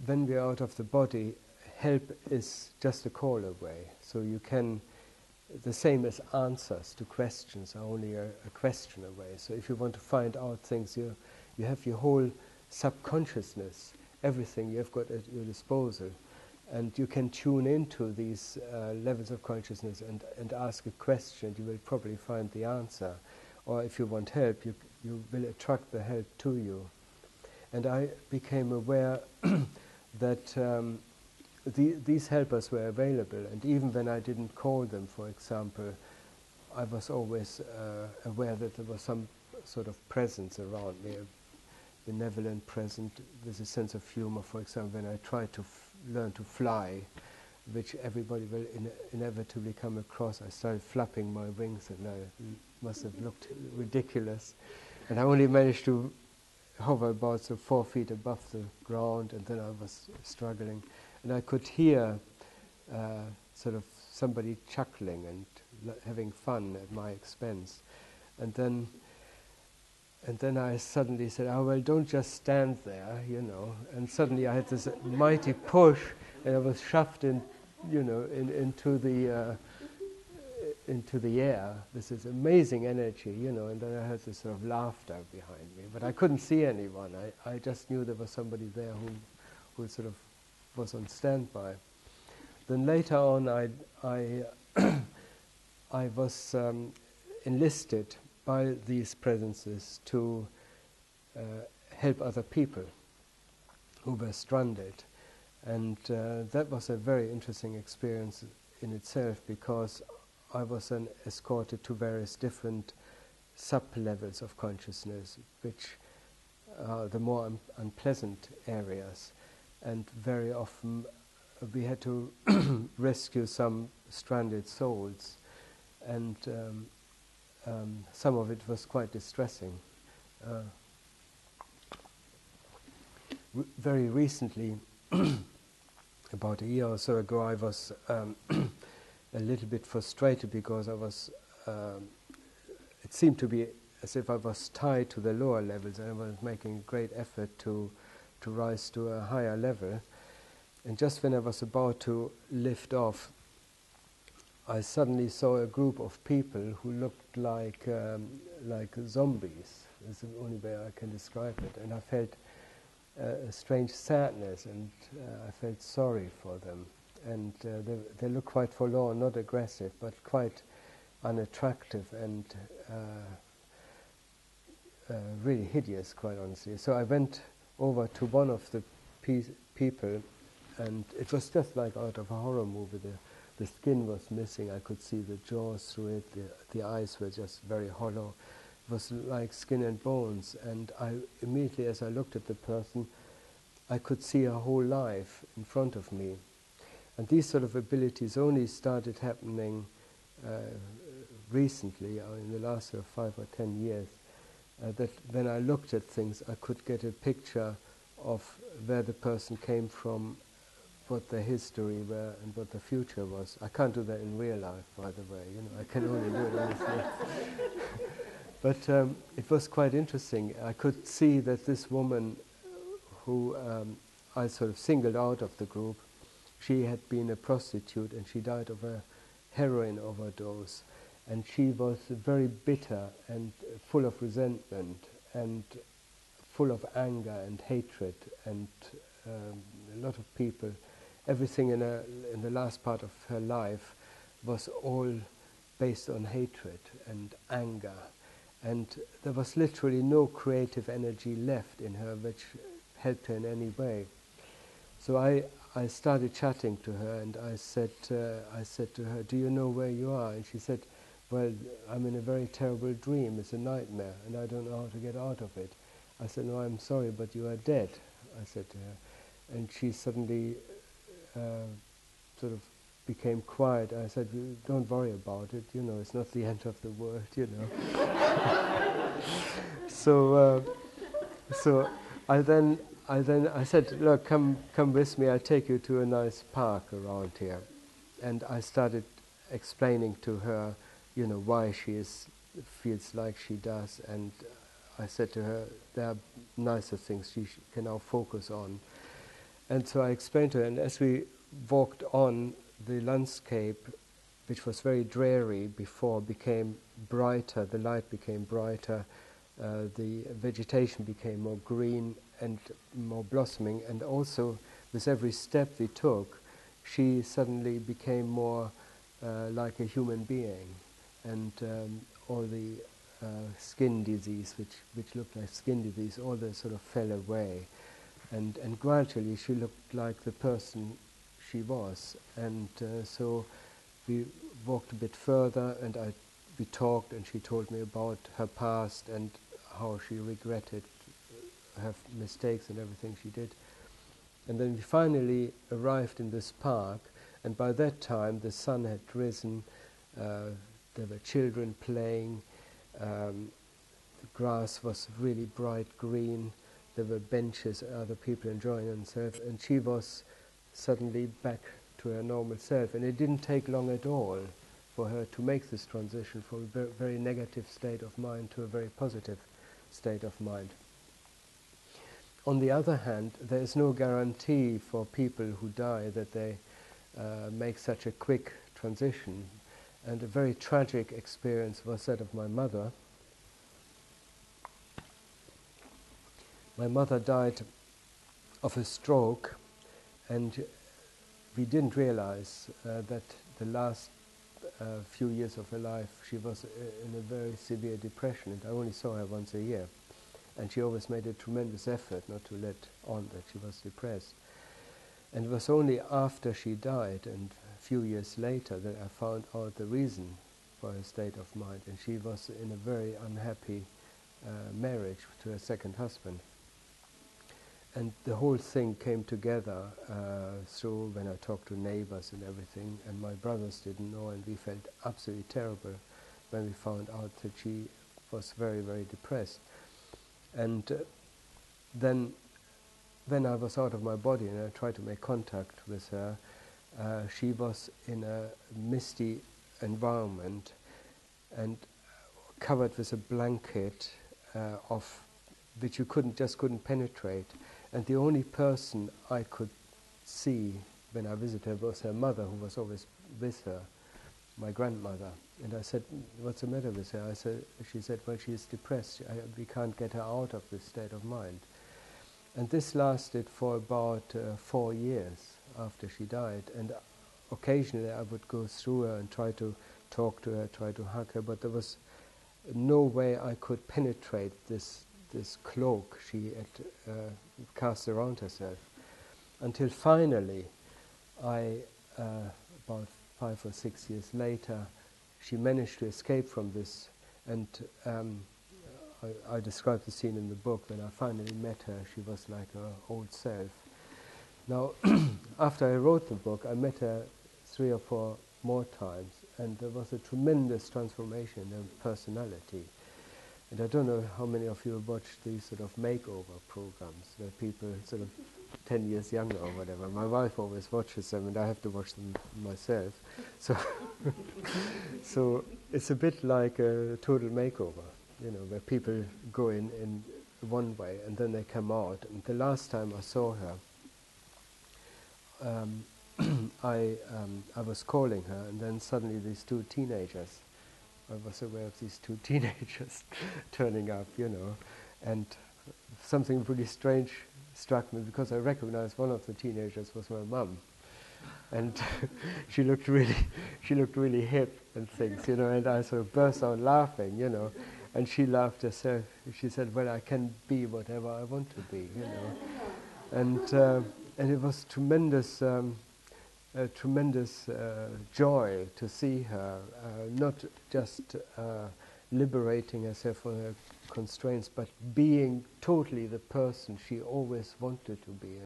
when we are out of the body, help is just a call away. So you can, the same as answers to questions are only a question away. So if you want to find out things, you have your whole subconsciousness, everything you've got at your disposal. And you can tune into these levels of consciousness and ask a question. You will probably find the answer. Or if you want help, you will attract the help to you. And I became aware that these helpers were available. And even when I didn't call them, for example, I was always aware that there was some sort of presence around me, a benevolent presence with a sense of humor. For example, when I tried to learn to fly, which everybody will inevitably come across, I started flapping my wings and I must have looked ridiculous. And I only managed to hover about 4 feet above the ground, and then I was struggling. And I could hear sort of somebody chuckling and having fun at my expense. And then I suddenly said, oh, well, don't just stand there, you know. And suddenly I had this mighty push, and I was shoved in, you know, into the air. This is amazing energy, you know. And then I heard this sort of laughter behind me, but I couldn't see anyone. I just knew there was somebody there who sort of was on standby. Then later on, I was enlisted by these presences to help other people who were stranded. And that was a very interesting experience in itself, because I was then escorted to various different sub-levels of consciousness, which are the more unpleasant areas. And very often we had to rescue some stranded souls, and some of it was quite distressing. Very recently, about a year or so ago, I was a little bit frustrated because I was, it seemed to be as if I was tied to the lower levels, and I was making a great effort to rise to a higher level. And just when I was about to lift off, I suddenly saw a group of people who looked like zombies. That's the only way I can describe it. And I felt a strange sadness, and I felt sorry for them. And they looked quite forlorn, not aggressive, but quite unattractive and really hideous, quite honestly. So I went over to one of the people, and it was just like out of a horror movie. The skin was missing. I could see the jaws through it. The eyes were just very hollow. It was like skin and bones. And I immediately, as I looked at the person, I could see her whole life in front of me. And these sort of abilities only started happening recently, in the last 5 or 10 years. That when I looked at things, I could get a picture of where the person came from, what their history were, and what the future was. I can't do that in real life, by the way. You know, I can only do it on this level. But it was quite interesting. I could see that this woman, who I sort of singled out of the group, she had been a prostitute, and she died of a heroin overdose. And she was very bitter and full of resentment and full of anger and hatred, and a lot of people, everything in the last part of her life was all based on hatred and anger. And there was literally no creative energy left in her which helped her in any way. So I started chatting to her, and I said to her, do you know where you are? And she said, well, I'm in a very terrible dream. It's a nightmare, and I don't know how to get out of it. I said, no, I'm sorry, but you are dead, I said to her. And she suddenly sort of became quiet. I said, don't worry about it, you know, it's not the end of the world, you know. So I said, look, come with me, I'll take you to a nice park around here. And I started explaining to her, you know, why she feels like she does, and I said to her, there are nicer things she can now focus on. And so I explained to her, and as we walked on, the landscape, which was very dreary before, became brighter, the light became brighter, the vegetation became more green and more blossoming, and also with every step we took, she suddenly became more like a human being, and all the skin disease, which looked like skin disease, all that sort of fell away. And gradually she looked like the person she was. And so we walked a bit further, and we talked, and she told me about her past and how she regretted her mistakes and everything she did. And then we finally arrived in this park, and by that time the sun had risen, there were children playing, the grass was really bright green, there were benches, other people enjoying themselves, and she was suddenly back to her normal self. And it didn't take long at all for her to make this transition from a very negative state of mind to a very positive state of mind. On the other hand, there is no guarantee for people who die that they make such a quick transition. And a very tragic experience was that of my mother. My mother died of a stroke, and we didn't realize that the last few years of her life she was in a very severe depression, and I only saw her once a year. And she always made a tremendous effort not to let on that she was depressed. And it was only after she died, and a few years later, that I found out the reason for her state of mind. And she was in a very unhappy marriage to her second husband. And the whole thing came together through when I talked to neighbors and everything, and my brothers didn't know, and we felt absolutely terrible when we found out that she was very, very depressed. And then when I was out of my body and I tried to make contact with her, she was in a misty environment and covered with a blanket of which you just couldn't penetrate. And the only person I could see when I visited her was her mother, who was always with her, my grandmother. And I said, "What's the matter with her?" She said, "Well, she is depressed. We can't get her out of this state of mind." And this lasted for about 4 years after she died. And occasionally I would go through her and try to talk to her, try to hug her, but there was no way I could penetrate this cloak she had cast around herself. Until finally, about 5 or 6 years later, she managed to escape from this, and I described the scene in the book. When I finally met her, she was like her old self. Now, after I wrote the book, I met her 3 or 4 more times, and there was a tremendous transformation in her personality. And I don't know how many of you have watched these sort of makeover programs where people sort of 10 years younger or whatever. My wife always watches them, and I have to watch them myself. So, so it's a bit like a total makeover, you know, where people go in one way and then they come out. And the last time I saw her, I was calling her, and then suddenly these 2 teenagers, I was aware of these 2 teenagers turning up, you know, and something really strange struck me, because I recognized one of the teenagers was my mum, and she looked really hip and things, you know, and I sort of burst out laughing, you know, and she laughed herself. She said, "Well, I can be whatever I want to be," you know, and it was tremendous. A tremendous joy to see her, not just liberating herself from her constraints, but being totally the person she always wanted to be.